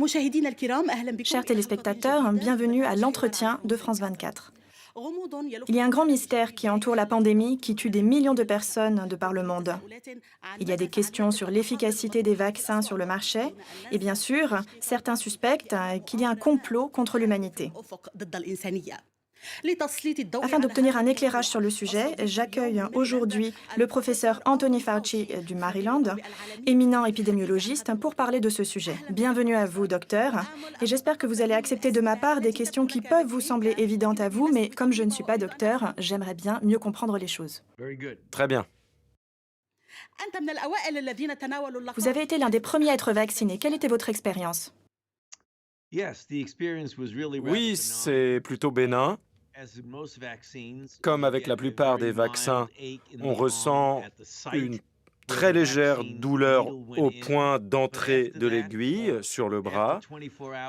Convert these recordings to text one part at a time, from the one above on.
Chers téléspectateurs, bienvenue à l'entretien de France 24. Il y a un grand mystère qui entoure la pandémie qui tue des millions de personnes de par le monde. Il y a des questions sur l'efficacité des vaccins sur le marché et bien sûr, certains suspectent qu'il y a un complot contre l'humanité. Afin d'obtenir un éclairage sur le sujet, j'accueille aujourd'hui le professeur Anthony Fauci du Maryland, éminent épidémiologiste, pour parler de ce sujet. Bienvenue à vous, docteur, et j'espère que vous allez accepter de ma part des questions qui peuvent vous sembler évidentes à vous, mais comme je ne suis pas docteur, j'aimerais bien mieux comprendre les choses. Très bien. Vous avez été l'un des premiers à être vacciné. Quelle était votre expérience? Oui, c'est plutôt bénin. Comme avec la plupart des vaccins, on ressent une très légère douleur au point d'entrée de l'aiguille sur le bras,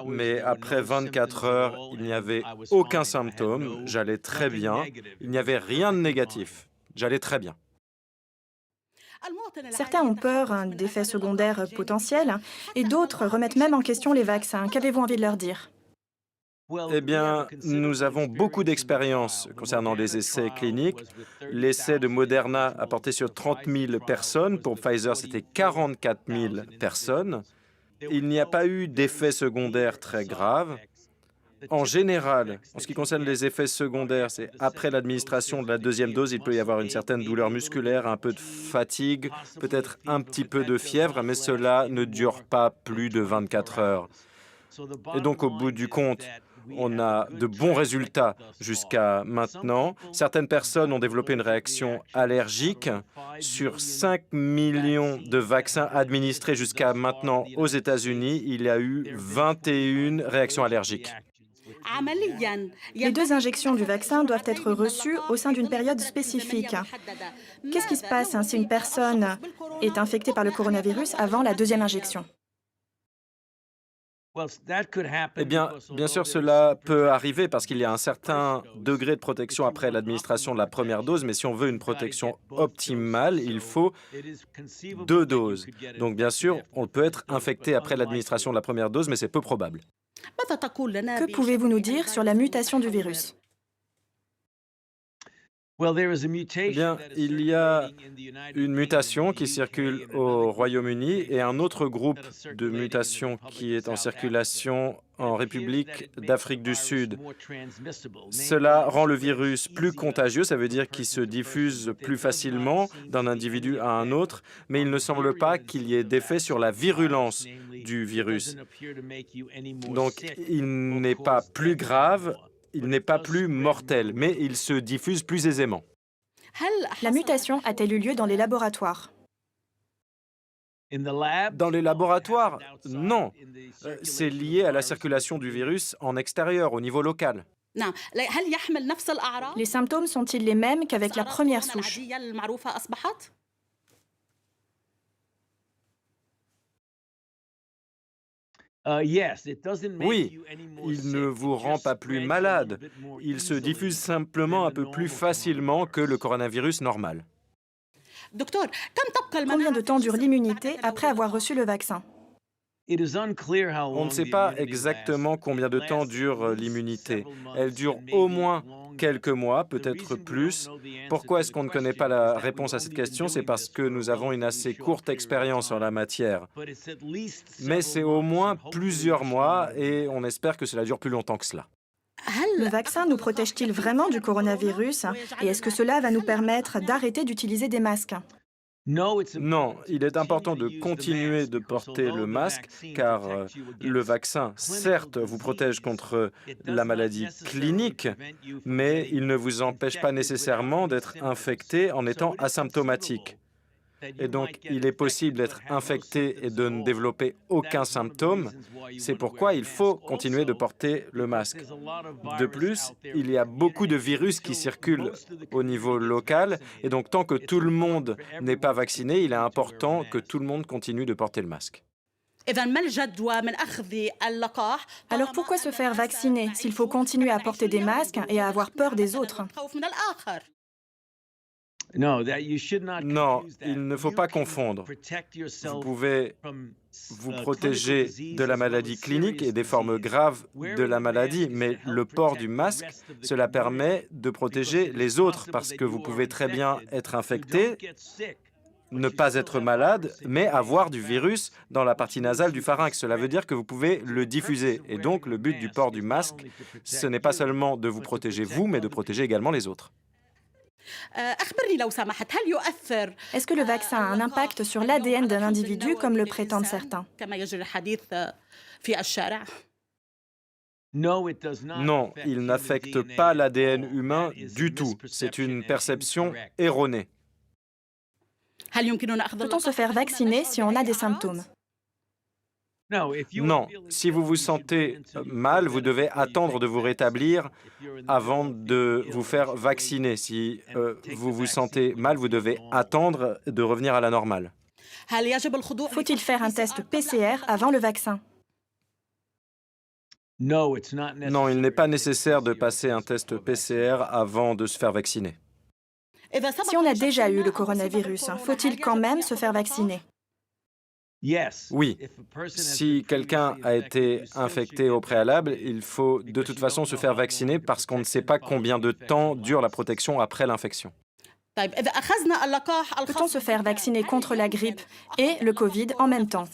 mais après 24 heures, il n'y avait aucun symptôme, j'allais très bien, il n'y avait rien de négatif, j'allais très bien. Certains ont peur d'effets secondaires potentiels et d'autres remettent même en question les vaccins. Qu'avez-vous envie de leur dire? Eh bien, nous avons beaucoup d'expérience concernant les essais cliniques. L'essai de Moderna a porté sur 30 000 personnes. Pour Pfizer, c'était 44 000 personnes. Il n'y a pas eu d'effets secondaires très graves. En général, en ce qui concerne les effets secondaires, c'est après l'administration de la deuxième dose, il peut y avoir une certaine douleur musculaire, un peu de fatigue, peut-être un petit peu de fièvre, mais cela ne dure pas plus de 24 heures. Et donc, au bout du compte, on a de bons résultats jusqu'à maintenant. Certaines personnes ont développé une réaction allergique. Sur 5 millions de vaccins administrés jusqu'à maintenant aux États-Unis, il y a eu 21 réactions allergiques. Les 2 injections du vaccin doivent être reçues au sein d'une période spécifique. Qu'est-ce qui se passe si une personne est infectée par le coronavirus avant la 2e injection? Eh bien sûr, cela peut arriver parce qu'il y a un certain degré de protection après l'administration de la première dose, mais si on veut une protection optimale, il faut 2 doses. Donc bien sûr, on peut être infecté après l'administration de la première dose, mais c'est peu probable. Que pouvez-vous nous dire sur la mutation du virus? Eh bien, il y a une mutation qui circule au Royaume-Uni et un autre groupe de mutations qui est en circulation en République d'Afrique du Sud. Cela rend le virus plus contagieux, ça veut dire qu'il se diffuse plus facilement d'un individu à un autre, mais il ne semble pas qu'il y ait d'effet sur la virulence du virus. Donc, il n'est pas plus grave, il n'est pas plus mortel, mais il se diffuse plus aisément. La mutation a-t-elle eu lieu dans les laboratoires? Dans les laboratoires, non. C'est lié à la circulation du virus en extérieur, au niveau local. Les symptômes sont-ils les mêmes qu'avec la première souche? Oui, il ne vous rend pas plus malade. Il se diffuse simplement un peu plus facilement que le coronavirus normal. Combien de temps dure l'immunité après avoir reçu le vaccin? On ne sait pas exactement combien de temps dure l'immunité. Elle dure au moins quelques mois, peut-être plus. Pourquoi est-ce qu'on ne connaît pas la réponse à cette question? C'est parce que nous avons une assez courte expérience en la matière. Mais c'est au moins plusieurs mois et on espère que cela dure plus longtemps que cela. Le vaccin nous protège-t-il vraiment du coronavirus? Et est-ce que cela va nous permettre d'arrêter d'utiliser des masques? Non, il est important de continuer de porter le masque car le vaccin, certes, vous protège contre la maladie clinique, mais il ne vous empêche pas nécessairement d'être infecté en étant asymptomatique. Et donc, il est possible d'être infecté et de ne développer aucun symptôme. C'est pourquoi il faut continuer de porter le masque. De plus, il y a beaucoup de virus qui circulent au niveau local. Et donc, tant que tout le monde n'est pas vacciné, il est important que tout le monde continue de porter le masque. Alors pourquoi se faire vacciner s'il faut continuer à porter des masques et à avoir peur des autres? Non, il ne faut pas confondre. Vous pouvez vous protéger de la maladie clinique et des formes graves de la maladie, mais le port du masque, cela permet de protéger les autres parce que vous pouvez très bien être infecté, ne pas être malade, mais avoir du virus dans la partie nasale du pharynx. Cela veut dire que vous pouvez le diffuser. Et donc, le but du port du masque, ce n'est pas seulement de vous protéger vous, mais de protéger également les autres. Est-ce que le vaccin a un impact sur l'ADN d'un individu, comme le prétendent certains? Non, il n'affecte pas l'ADN humain du tout. C'est une perception erronée. Peut-on se faire vacciner si on a des symptômes? Non, si vous vous sentez mal, vous devez attendre de vous rétablir avant de vous faire vacciner. Si vous vous sentez mal, vous devez attendre de revenir à la normale. Faut-il faire un test PCR avant le vaccin? Non, il n'est pas nécessaire de passer un test PCR avant de se faire vacciner. Si on a déjà eu le coronavirus, faut-il quand même se faire vacciner? Oui, si quelqu'un a été infecté au préalable, il faut de toute façon se faire vacciner parce qu'on ne sait pas combien de temps dure la protection après l'infection. Peut-on se faire vacciner contre la grippe et le Covid en même temps?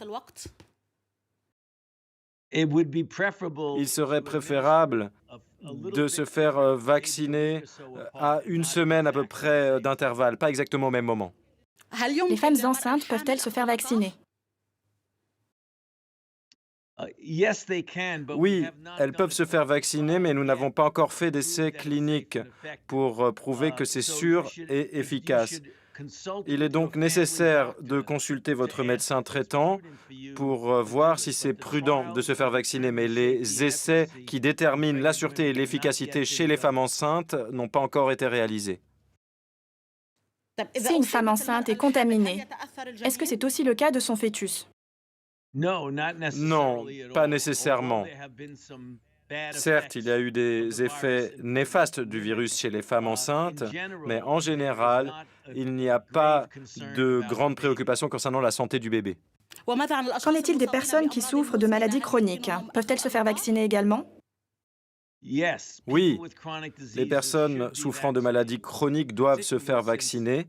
Il serait préférable de se faire vacciner à une semaine à peu près d'intervalle, pas exactement au même moment. Les femmes enceintes peuvent-elles se faire vacciner? Oui, elles peuvent se faire vacciner, mais nous n'avons pas encore fait d'essais cliniques pour prouver que c'est sûr et efficace. Il est donc nécessaire de consulter votre médecin traitant pour voir si c'est prudent de se faire vacciner, mais les essais qui déterminent la sûreté et l'efficacité chez les femmes enceintes n'ont pas encore été réalisés. Si une femme enceinte est contaminée, est-ce que c'est aussi le cas de son fœtus? Non, pas nécessairement. Certes, il y a eu des effets néfastes du virus chez les femmes enceintes, mais en général, il n'y a pas de grandes préoccupations concernant la santé du bébé. Qu'en est-il des personnes qui souffrent de maladies chroniques? Peuvent-elles se faire vacciner également? Oui, les personnes souffrant de maladies chroniques doivent se faire vacciner,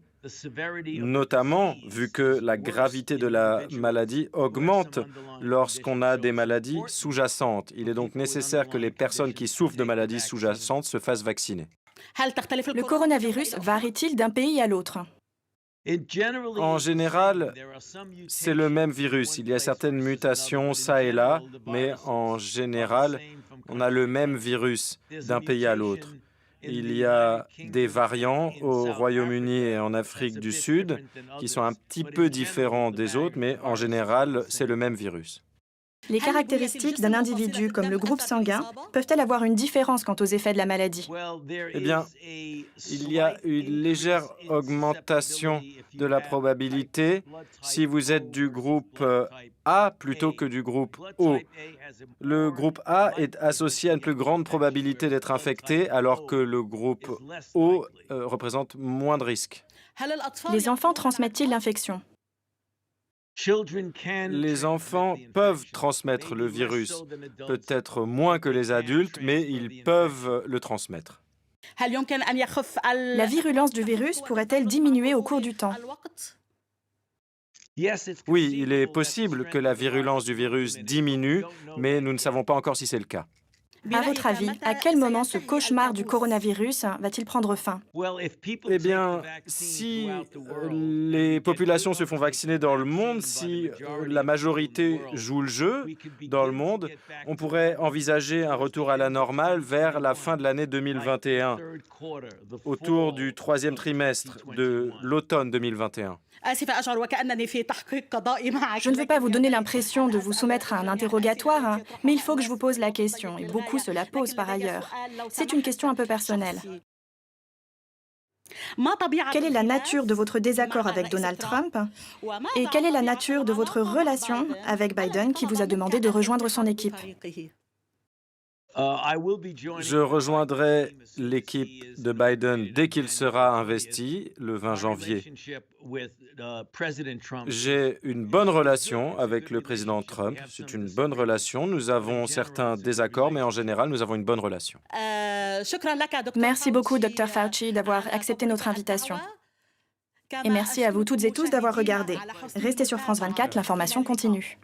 notamment vu que la gravité de la maladie augmente lorsqu'on a des maladies sous-jacentes. Il est donc nécessaire que les personnes qui souffrent de maladies sous-jacentes se fassent vacciner. Le coronavirus varie-t-il d'un pays à l'autre? En général, c'est le même virus. Il y a certaines mutations ça et là, mais en général, on a le même virus d'un pays à l'autre. Il y a des variants au Royaume-Uni et en Afrique du Sud qui sont un petit peu différents des autres, mais en général, c'est le même virus. Les caractéristiques d'un individu, comme le groupe sanguin, peuvent-elles avoir une différence quant aux effets de la maladie? Eh bien, il y a une légère augmentation de la probabilité si vous êtes du groupe A plutôt que du groupe O. Le groupe A est associé à une plus grande probabilité d'être infecté, alors que le groupe O représente moins de risques. Les enfants transmettent-ils l'infection? Les enfants peuvent transmettre le virus, peut-être moins que les adultes, mais ils peuvent le transmettre. La virulence du virus pourrait-elle diminuer au cours du temps? Oui, il est possible que la virulence du virus diminue, mais nous ne savons pas encore si c'est le cas. À votre avis, à quel moment ce cauchemar du coronavirus va-t-il prendre fin? Eh bien, si les populations se font vacciner dans le monde, si la majorité joue le jeu dans le monde, on pourrait envisager un retour à la normale vers la fin de l'année 2021, autour du troisième trimestre de l'automne 2021. Je ne veux pas vous donner l'impression de vous soumettre à un interrogatoire, mais il faut que je vous pose la question, et beaucoup se la posent par ailleurs. C'est une question un peu personnelle. Quelle est la nature de votre désaccord avec Donald Trump? Et quelle est la nature de votre relation avec Biden qui vous a demandé de rejoindre son équipe? Je rejoindrai l'équipe de Biden dès qu'il sera investi le 20 janvier. J'ai une bonne relation avec le président Trump. C'est une bonne relation. Nous avons certains désaccords, mais en général, nous avons une bonne relation. Merci beaucoup, Dr Fauci, d'avoir accepté notre invitation. Et merci à vous toutes et tous d'avoir regardé. Restez sur France 24, l'information continue.